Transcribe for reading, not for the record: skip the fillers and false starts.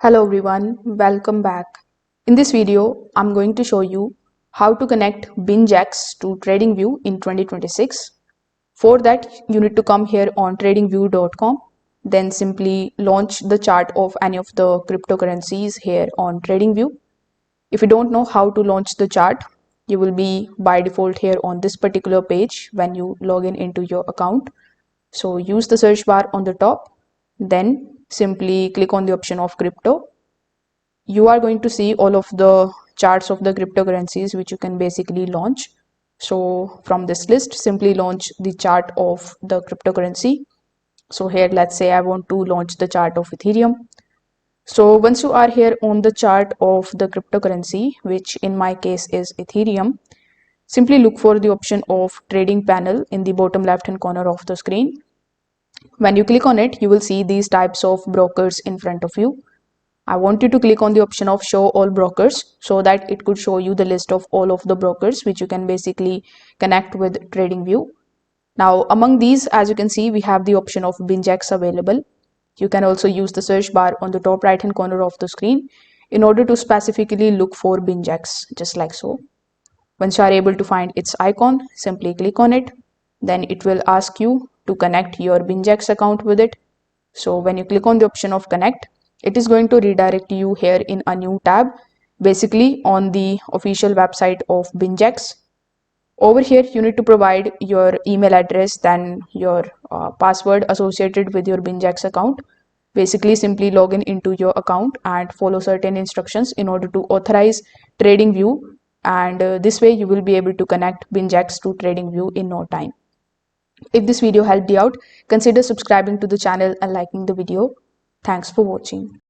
Hello everyone, welcome back. In this video, I'm going to show you how to connect BingX to TradingView in 2026. For that, you need to come here on tradingview.com, then simply launch the chart of any of the cryptocurrencies here on TradingView. If you don't know how to launch the chart, you will be by default here on this particular page when you log in into your account. So use the search bar on the top, then simply click on the option of crypto. You are going to see all of the charts of the cryptocurrencies which you can basically launch. So from this list, simply launch the chart of the cryptocurrency. So here, let's say I want to launch the chart of Ethereum. So once you are here on the chart of the cryptocurrency, which in my case is Ethereum, simply look for the option of trading panel in the bottom left hand corner of the screen. When you click on it, you will see these types of brokers in front of you. I want you to click on the option of show all brokers so that it could show you the list of all of the brokers which you can basically connect with TradingView. Now among these, as you can see, we have the option of BingX available. You can also use the search bar on the top right hand corner of the screen in order to specifically look for BingX, just like so. Once you are able to find its icon, simply click on it. Then it will ask you to connect your BingX account with it. So when you click on the option of connect, it is going to redirect you here in a new tab, basically on the official website of BingX. Over here, you need to provide your email address, then your password associated with your BingX account. Basically, simply log in into your account and follow certain instructions in order to authorize TradingView. And this way, you will be able to connect BingX to TradingView in no time. If this video helped you out, consider subscribing to the channel and liking the video. Thanks for watching.